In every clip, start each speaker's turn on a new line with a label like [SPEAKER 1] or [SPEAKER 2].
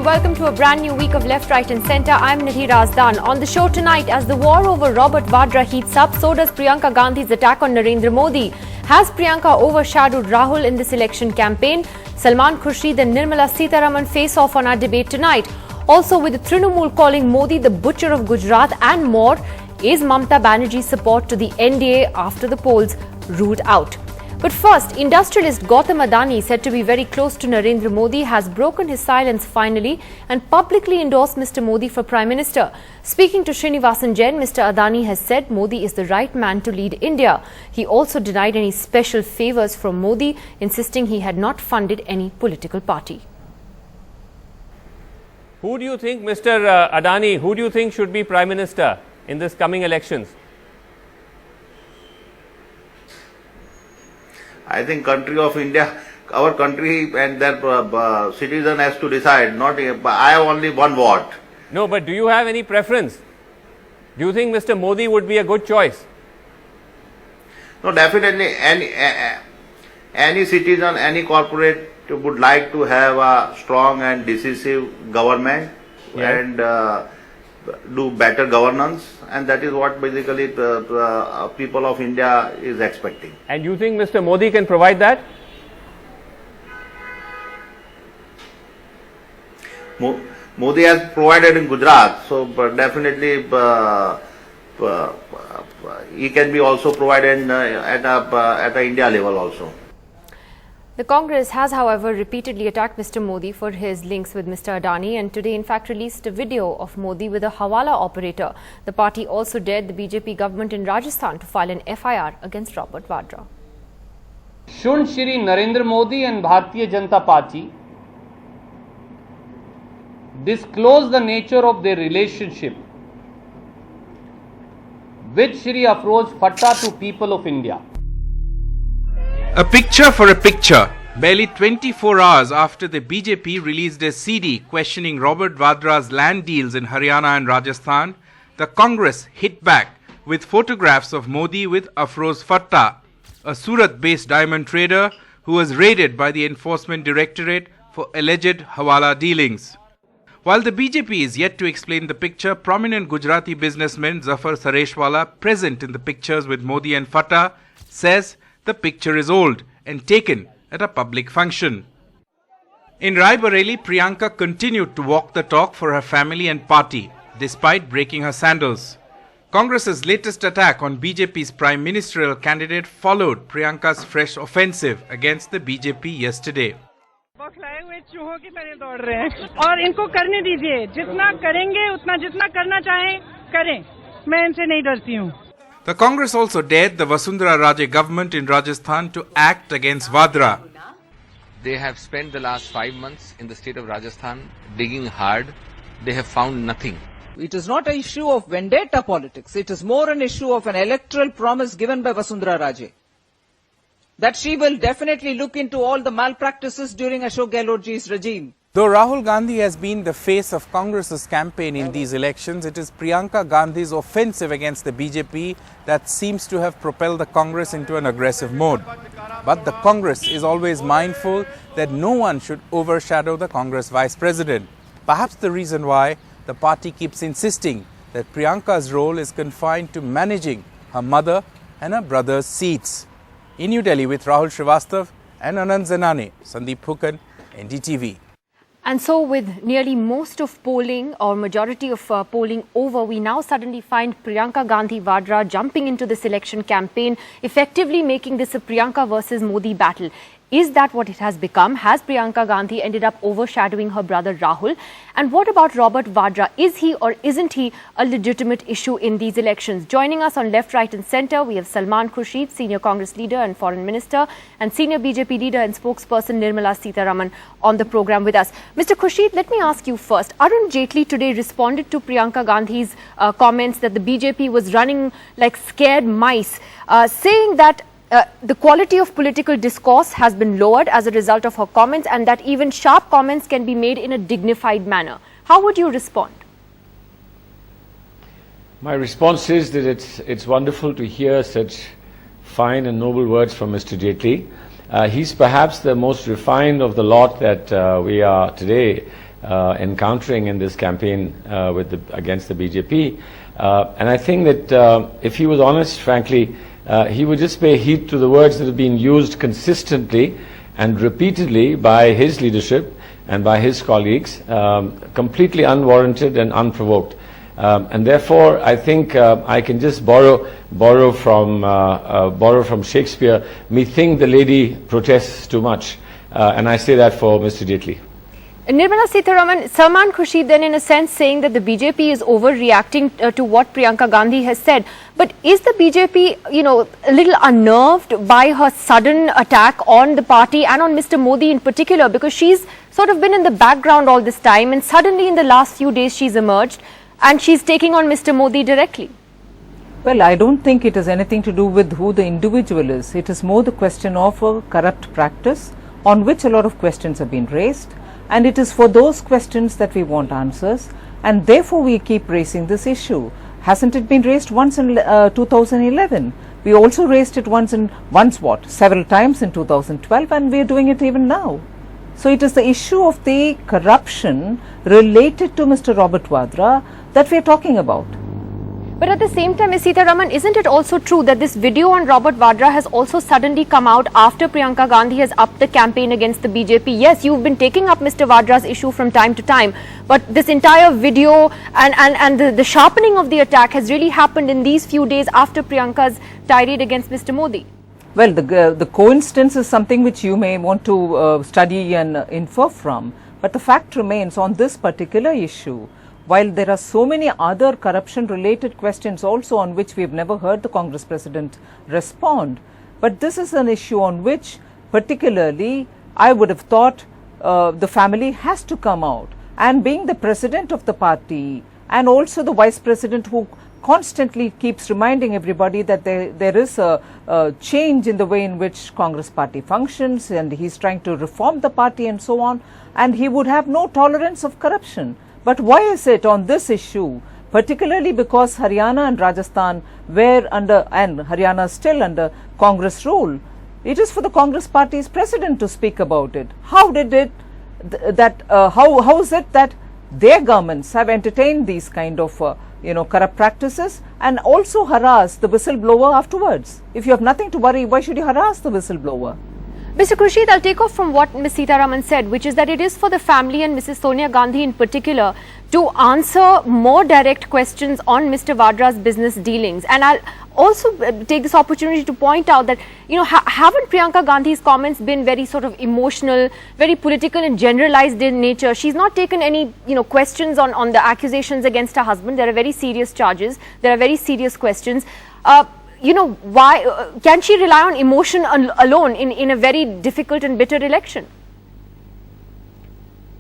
[SPEAKER 1] welcome to a brand new week of Left, Right and Centre. I'm Nidhi Razdan. On the show tonight, as the war over Robert Vadra heats up, so does Priyanka Gandhi's attack on Narendra Modi. Has Priyanka overshadowed Rahul in this election campaign? Salman, Khurshid and Nirmala Sitharaman face off on our debate tonight. Also, with the Trinamool calling Modi the butcher of Gujarat and more, is Mamata Banerjee's support to the NDA after the polls ruled out? But first, industrialist Gautam Adani, said to be very close to Narendra Modi, has broken his silence finally and publicly endorsed Mr. Modi for Prime Minister. Speaking to Srinivasan Jain, Mr. Adani has said Modi is the right man to lead India. He also denied any special favours from Modi, insisting he had not funded any political party.
[SPEAKER 2] Who do you think, Mr. Adani, who do you think should be Prime Minister in this coming elections?
[SPEAKER 3] I think country of India, our country and their citizen has to decide. Not I have only one vote.
[SPEAKER 2] No, but do you have any preference? Do you think Mr. Modi would be a good choice?
[SPEAKER 3] No, definitely any citizen, any corporate would like to have a strong and decisive government and do better governance, and that is what basically the people of India is expecting.
[SPEAKER 2] And you think Mr. Modi can provide that?
[SPEAKER 3] Modi has provided in Gujarat, so definitely he can be also provided at a India level also.
[SPEAKER 1] The Congress has, however, repeatedly attacked Mr. Modi for his links with Mr. Adani, and today in fact released a video of Modi with a Hawala operator. The party also dared the BJP government in Rajasthan to file an FIR against Robert Vadra.
[SPEAKER 4] Should Shri Narendra Modi and Bharatiya Janata Party disclose the nature of their relationship with Shri Afroz Fatta to people of India?
[SPEAKER 5] A picture for a picture. Barely 24 hours after the BJP released a CD questioning Robert Vadra's land deals in Haryana and Rajasthan, the Congress hit back with photographs of Modi with Afroz Fatta, a Surat-based diamond trader who was raided by the Enforcement Directorate for alleged Hawala dealings. While the BJP is yet to explain the picture, prominent Gujarati businessman Zafar Sareshwala, present in the pictures with Modi and Fatta, says the picture is old and taken at a public function. In Raebareli, Priyanka continued to walk the talk for her family and party, despite breaking her sandals. Congress's latest attack on BJP's prime ministerial candidate followed Priyanka's fresh offensive against the BJP yesterday.
[SPEAKER 6] बौखलाए हुए चूहों की तरह दौड़ रहे हैं और इनको करने दीजिए जितना करेंगे उतना जितना करना चाहें करें मैं इनसे नहीं डरती हूँ.
[SPEAKER 5] The Congress also dared the Vasundhara Raje government in Rajasthan to act against Vadra.
[SPEAKER 7] They have spent the last 5 months in the state of Rajasthan digging hard. They have found nothing.
[SPEAKER 8] It is not an issue of vendetta politics. It is more an issue of an electoral promise given by Vasundhara Raje, that she will definitely look into all the malpractices during Ashok Gehlotji's regime.
[SPEAKER 5] Though Rahul Gandhi has been the face of Congress's campaign in these elections, it is Priyanka Gandhi's offensive against the BJP that seems to have propelled the Congress into an aggressive mode. But the Congress is always mindful that no one should overshadow the Congress Vice President. Perhaps the reason why the party keeps insisting that Priyanka's role is confined to managing her mother and her brother's seats. In New Delhi with Rahul Srivastav and Anand Zenane, Sandeep Phukan, NDTV.
[SPEAKER 1] And so with nearly most of polling or majority of polling over, we now suddenly find Priyanka Gandhi Vadra jumping into this election campaign, effectively making this a Priyanka versus Modi battle. Is that what it has become? Has Priyanka Gandhi ended up overshadowing her brother Rahul? And what about Robert Vadra? Is he or isn't he a legitimate issue in these elections? Joining us on Left, Right and Centre, we have Salman Khurshid, Senior Congress Leader and Foreign Minister, and Senior BJP Leader and Spokesperson Nirmala Sitharaman on the programme with us. Mr. Khurshid, let me ask you first. Arun Jaitley today responded to Priyanka Gandhi's comments that the BJP was running like scared mice, saying that the quality of political discourse has been lowered as a result of her comments, and that even sharp comments can be made in a dignified manner. How would you respond?
[SPEAKER 9] My response is that it's wonderful to hear such fine and noble words from Mr. Jaitley. He's perhaps the most refined of the lot that we are today encountering in this campaign against the BJP. And I think that if he was honest, frankly, he would just pay heed to the words that have been used consistently and repeatedly by his leadership and by his colleagues, completely unwarranted and unprovoked. And therefore, I think I can just borrow from Shakespeare. Methinks the lady protests too much, and I say that for Mr. Jaitley.
[SPEAKER 1] Nirmala, Sitharaman, Salman, Khurshid then in a sense saying that the BJP is overreacting to what Priyanka Gandhi has said. But is the BJP, a little unnerved by her sudden attack on the party and on Mr. Modi in particular? Because she's sort of been in the background all this time and suddenly in the last few days she's emerged and she's taking on Mr. Modi directly.
[SPEAKER 8] Well, I don't think it has anything to do with who the individual is. It is more the question of a corrupt practice on which a lot of questions have been raised. And it is for those questions that we want answers, and therefore we keep raising this issue. Hasn't it been raised once in 2011? We also raised it several times in 2012, and we are doing it even now. So it is the issue of the corruption related to Mr. Robert Vadra that we are talking about.
[SPEAKER 1] But at the same time, Ms. Sitharaman, isn't it also true that this video on Robert Vadra has also suddenly come out after Priyanka Gandhi has upped the campaign against the BJP? Yes, you've been taking up Mr. Vadra's issue from time to time, but this entire video and the sharpening of the attack has really happened in these few days after Priyanka's tirade against Mr. Modi.
[SPEAKER 8] Well, the coincidence is something which you may want to study and infer from, but the fact remains on this particular issue. While there are so many other corruption-related questions also on which we have never heard the Congress President respond, but this is an issue on which particularly I would have thought the family has to come out. And being the President of the party and also the Vice President who constantly keeps reminding everybody that there is a change in the way in which Congress party functions and he's trying to reform the party and so on, and he would have no tolerance of corruption. But why is it on this issue, particularly because Haryana and Rajasthan were under, and Haryana is still under Congress rule, it is for the Congress party's president to speak about it. How is it that their governments have entertained these kind of corrupt practices and also harass the whistleblower afterwards? If you have nothing to worry, why should you harass the whistleblower?
[SPEAKER 1] Mr. Khurshid, I'll take off from what Ms. Sitharaman said, which is that it is for the family and Mrs. Sonia Gandhi in particular to answer more direct questions on Mr. Vadra's business dealings. And I'll also take this opportunity to point out that, haven't Priyanka Gandhi's comments been very sort of emotional, very political and generalized in nature? She's not taken any, questions on the accusations against her husband. There are very serious charges. There are very serious questions. Why can she rely on emotion alone in a very difficult and bitter election?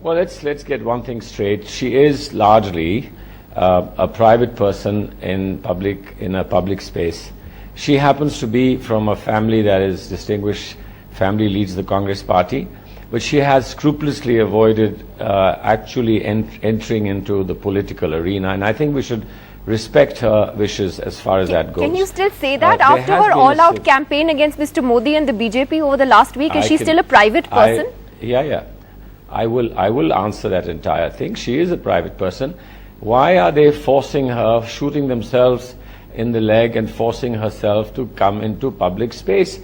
[SPEAKER 9] Well, let's get one thing straight. She is largely a private person in a public space. She happens to be from a family that is distinguished. Family leads the Congress party, but she has scrupulously avoided actually entering into the political arena, and I think we should respect her wishes as far as that goes.
[SPEAKER 1] Can you still say that after her all-out campaign against Mr. Modi and the BJP over the last week? Is she still a private person?
[SPEAKER 9] Yeah. I will answer that entire thing. She is a private person. Why are they forcing her, shooting themselves in the leg and forcing herself to come into public space?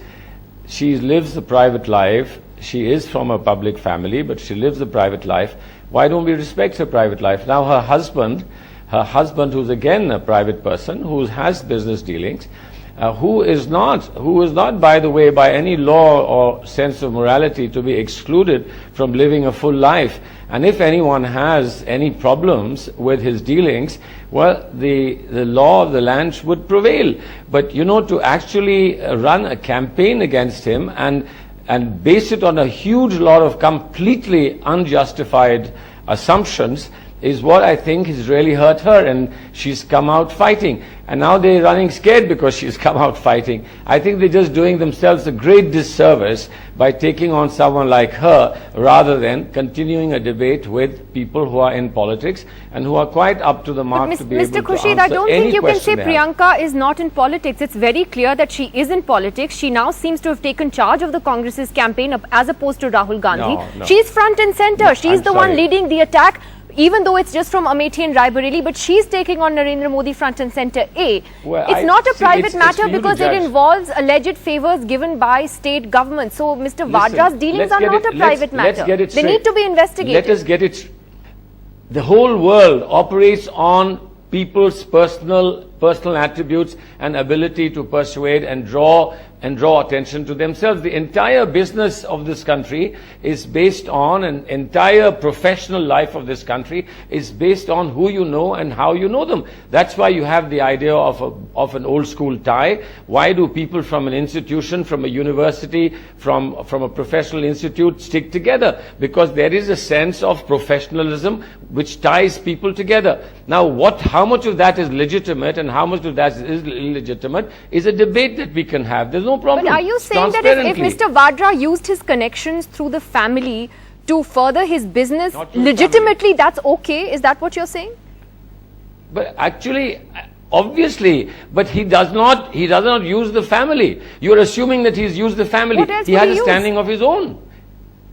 [SPEAKER 9] She lives a private life. She is from a public family, but she lives a private life. Why don't we respect her private life? Now her husband, who's again a private person, who has business dealings, who is not, by the way, by any law or sense of morality to be excluded from living a full life. And if anyone has any problems with his dealings, well, the law of the land would prevail. But, to actually run a campaign against him and base it on a huge lot of completely unjustified assumptions is what I think has really hurt her, and she's come out fighting. And now they're running scared because she's come out fighting. I think they're just doing themselves a great disservice by taking on someone like her rather than continuing a debate with people who are in politics and who are quite up to the mark to be able to
[SPEAKER 1] Mr. Khurshid,
[SPEAKER 9] answer
[SPEAKER 1] I don't think
[SPEAKER 9] any
[SPEAKER 1] you can say
[SPEAKER 9] question they have.
[SPEAKER 1] Priyanka is not in politics. It's very clear that she is in politics. She now seems to have taken charge of the Congress's campaign as opposed to Rahul Gandhi.
[SPEAKER 9] No.
[SPEAKER 1] She's front and center.
[SPEAKER 9] No,
[SPEAKER 1] She's
[SPEAKER 9] I'm
[SPEAKER 1] the one
[SPEAKER 9] sorry.
[SPEAKER 1] leading the attack, even though it's just from Amethi and Raebareli, but she's taking on Narendra Modi front and center.
[SPEAKER 9] Well,
[SPEAKER 1] it's not a private matter
[SPEAKER 9] for you to
[SPEAKER 1] because it
[SPEAKER 9] judge.
[SPEAKER 1] involves alleged favors given by state government. So Mr. Vadra's dealings are not a private matter.
[SPEAKER 9] Let's get it
[SPEAKER 1] They
[SPEAKER 9] straight.
[SPEAKER 1] need to be investigated.
[SPEAKER 9] Let us get it. The whole world operates on people's personal attributes and ability to persuade and draw attention to themselves. The entire business of this country is based on, an entire professional life of this country is based on who you know and how you know them. That's why you have the idea of an old school tie. Why do people from an institution, from a university, from a professional institute stick together? Because there is a sense of professionalism which ties people together. Now, how much of that is legitimate and how much of that is illegitimate is a debate that we can have. There's no problem.
[SPEAKER 1] But are you saying that if Mr. Vadra used his connections through the family to further his business legitimately, that's okay? Is that what you're saying?
[SPEAKER 9] But actually, obviously, but he does not use the family. You're assuming that he's used the family.
[SPEAKER 1] What else
[SPEAKER 9] He
[SPEAKER 1] would
[SPEAKER 9] has
[SPEAKER 1] he
[SPEAKER 9] a
[SPEAKER 1] use?
[SPEAKER 9] standing of his own.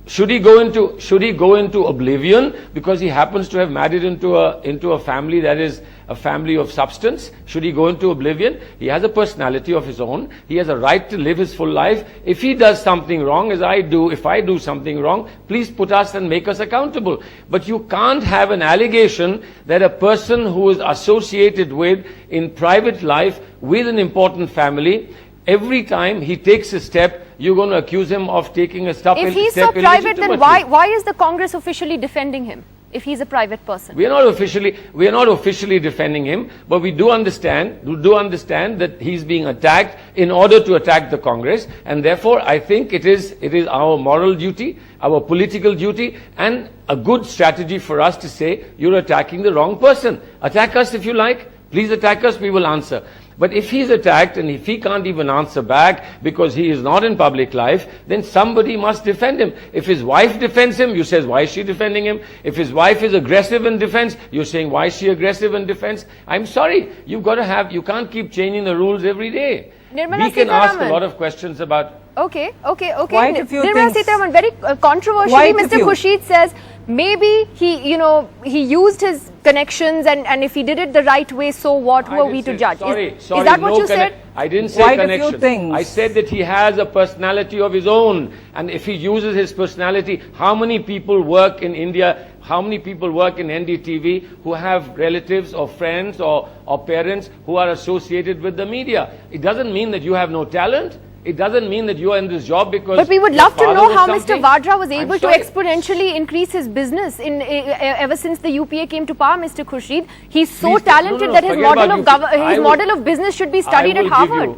[SPEAKER 9] Should he go into oblivion because he happens to have married into a family that is a family of substance? Should he go into oblivion? He has a personality of his own. He has a right to live his full life. If he does something wrong, as I do, if I do something wrong, please put us and make us accountable. But you can't have an allegation that a person who is associated with in private life with an important family, every time he takes a step, you're going to accuse him of taking a step.
[SPEAKER 1] If he's so private, then why is the Congress officially defending him? If he's a private person,
[SPEAKER 9] we are not officially defending him, but we do understand that he's being attacked in order to attack the Congress, and therefore I think it is our moral duty, our political duty, and a good strategy for us to say, you're attacking the wrong person. Attack us if you like. Please attack us, we will answer. But if he's attacked and if he can't even answer back because he is not in public life, then somebody must defend him. If his wife defends him, you say, why is she defending him? If his wife is aggressive in defense, you're saying, why is she aggressive in defense? I'm sorry, you can't keep changing the rules every day.
[SPEAKER 1] Nirmala
[SPEAKER 9] We can ask a
[SPEAKER 1] Sitharaman.
[SPEAKER 9] lot of questions about...
[SPEAKER 1] Okay.
[SPEAKER 8] Quite a few
[SPEAKER 1] Nirmala
[SPEAKER 8] things.
[SPEAKER 1] Sitharaman, very controversially, Mr. Khurshid says maybe he used his connections and if he did it the right way, so what? Who are we to judge? Is that what you said?
[SPEAKER 9] I didn't say
[SPEAKER 8] Quite a few
[SPEAKER 9] connection.
[SPEAKER 8] things.
[SPEAKER 9] I said that he has a personality of his own, and if he uses his personality, how many people work in India? How many people work in NDTV who have relatives or friends or parents who are associated with the media? It doesn't mean that you have no talent. It doesn't mean that you are in this job because...
[SPEAKER 1] But we would
[SPEAKER 9] your
[SPEAKER 1] love to
[SPEAKER 9] father
[SPEAKER 1] know
[SPEAKER 9] was
[SPEAKER 1] how
[SPEAKER 9] something.
[SPEAKER 1] Mr. Vadra was able to
[SPEAKER 9] sorry.
[SPEAKER 1] exponentially increase his business ever since the UPA came to power, Mr. Khurshid. He's so
[SPEAKER 9] Please,
[SPEAKER 1] talented
[SPEAKER 9] no,
[SPEAKER 1] that his
[SPEAKER 9] forget
[SPEAKER 1] model
[SPEAKER 9] about
[SPEAKER 1] of
[SPEAKER 9] UPA.
[SPEAKER 1] model of business should be studied at Harvard.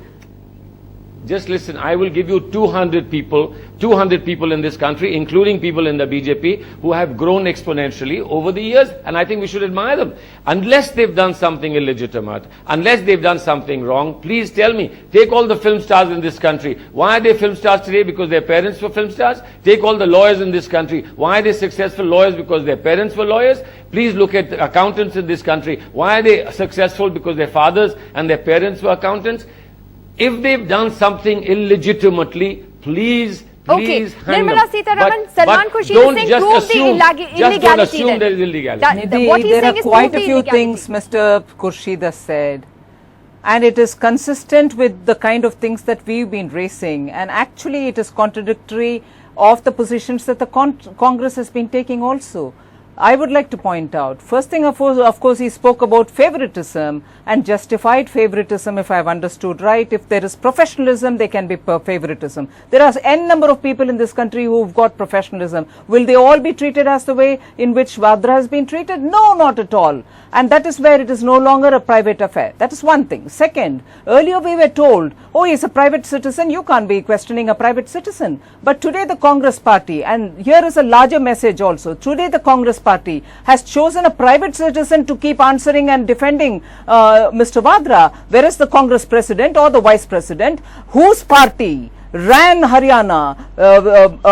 [SPEAKER 9] Just listen, I will give you 200 people in this country, including people in the BJP, who have grown exponentially over the years, and I think we should admire them. Unless they've done something illegitimate, unless they've done something wrong, please tell me. Take all the film stars in this country. Why are they film stars today? Because their parents were film stars? Take all the lawyers in this country. Why are they successful lawyers? Because their parents were lawyers? Please look at the accountants in this country. Why are they successful? Because their fathers and their parents were accountants? If they've done something illegitimately, please
[SPEAKER 1] Okay,
[SPEAKER 9] hang
[SPEAKER 1] Nirmala
[SPEAKER 9] them.
[SPEAKER 1] Sitharaman,
[SPEAKER 9] But
[SPEAKER 1] Salman Khurshid
[SPEAKER 9] don't
[SPEAKER 1] is saying
[SPEAKER 9] just
[SPEAKER 1] prove
[SPEAKER 9] assume,
[SPEAKER 1] the
[SPEAKER 9] just
[SPEAKER 1] illegality.
[SPEAKER 9] don't assume
[SPEAKER 1] then.
[SPEAKER 9] there is illegality.
[SPEAKER 1] What he's
[SPEAKER 8] There
[SPEAKER 1] saying
[SPEAKER 8] are
[SPEAKER 1] is
[SPEAKER 8] quite a
[SPEAKER 1] prove the
[SPEAKER 8] few
[SPEAKER 1] illegality.
[SPEAKER 8] things Mr. Khurshid has said, and it is consistent with the kind of things that we've been raising, and actually it is contradictory of the positions that the Congress has been taking also. I would like to point out, first thing of course he spoke about favoritism and justified favoritism, if I have understood right. If there is professionalism, there can be favoritism. There are n number of people in this country who have got professionalism. Will they all be treated as the way in which Vadra has been treated? No, not at all. And that is where it is no longer a private affair. That is one thing. Second, earlier we were told, oh, he's a private citizen, you can't be questioning a private citizen. But today the Congress party, and here is a larger message also, today the Congress Party has chosen a private citizen to keep answering and defending Mr. Vadra, whereas the Congress president or the vice president, whose party ran Haryana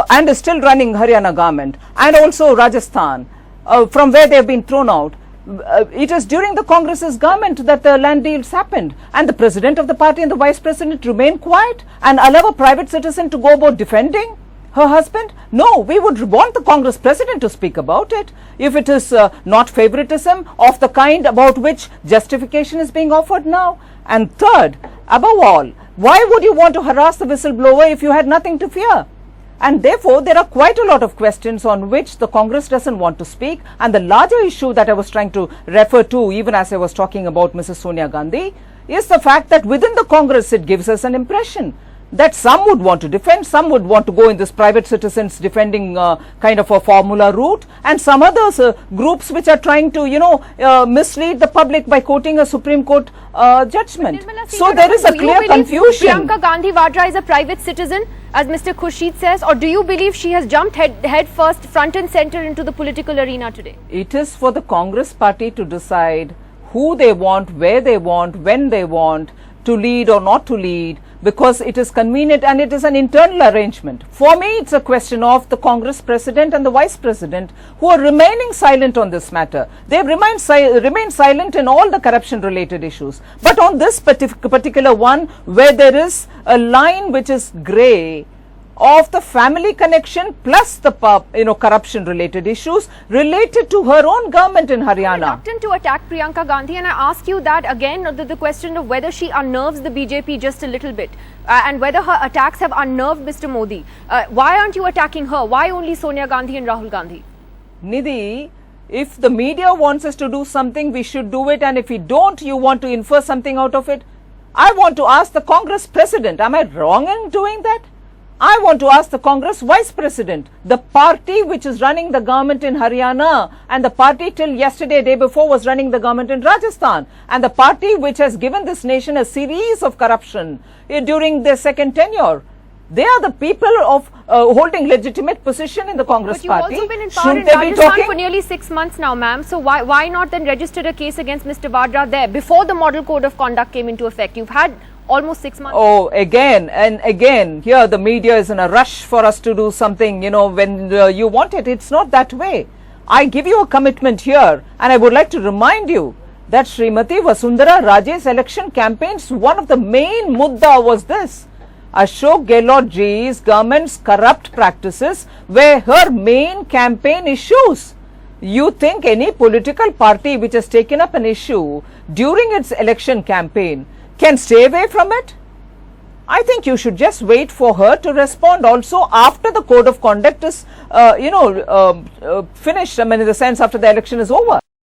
[SPEAKER 8] and is still running Haryana government, and also Rajasthan, from where they have been thrown out. It is during the Congress's government that the land deals happened, and the president of the party and the vice president remain quiet and allow a private citizen to go about defending her husband? No, we would want the Congress president to speak about it if it is not favoritism of the kind about which justification is being offered now. And third, above all, why would you want to harass the whistleblower if you had nothing to fear? And therefore, there are quite a lot of questions on which the Congress doesn't want to speak. And the larger issue that I was trying to refer to, even as I was talking about Mrs. Sonia Gandhi, is the fact that within the Congress it gives us an impression that some would want to defend, some would want to go in this private citizens defending kind of a formula route, and some others groups which are trying to, mislead the public by quoting a Supreme Court judgment.
[SPEAKER 1] Nirmala,
[SPEAKER 8] so there is a clear confusion.
[SPEAKER 1] Priyanka Gandhi Vadra is a private citizen, as Mr. Khurshid says, or do you believe she has jumped head first, front and center into the political arena today?
[SPEAKER 8] It is for the Congress party to decide who they want, where they want, when they want to lead or not to lead, because it is convenient and it is an internal arrangement. For me, it's a question of the Congress president and the vice president who are remaining silent on this matter. They remain silent in all the corruption related issues. But on this particular one, where there is a line which is grey of the family connection plus the corruption related issues related to her own government in Haryana.
[SPEAKER 1] Reluctant to attack Priyanka Gandhi, and I ask you that again, the question of whether she unnerves the BJP just a little bit and whether her attacks have unnerved Mr. Modi. Why aren't you attacking her? Why only Sonia Gandhi and Rahul Gandhi?
[SPEAKER 8] Nidhi, if the media wants us to do something, we should do it, and if we don't, you want to infer something out of it. I want to ask the Congress president, am I wrong in doing that? I want to ask the Congress Vice President, the party which is running the government in Haryana and the party till yesterday, day before, was running the government in Rajasthan, and the party which has given this nation a series of corruption during their second tenure. They are the people of holding legitimate position in the Congress party.
[SPEAKER 1] But you've also been in power in Rajasthan for nearly 6 months now, ma'am. So why not then register a case against Mr. Vadra there before the model code of conduct came into effect? You've had almost 6 months.
[SPEAKER 8] Oh, again and again, here the media is in a rush for us to do something, when you want it. It's not that way. I give you a commitment here, and I would like to remind you that Srimati Vasundhara Raje's election campaigns, one of the main mudda was this. Ashok Gehlot ji's government's corrupt practices were her main campaign issues. You think any political party which has taken up an issue during its election campaign can stay away from it? I think you should just wait for her to respond also after the code of conduct is, finished. I mean, in the sense after the election is over.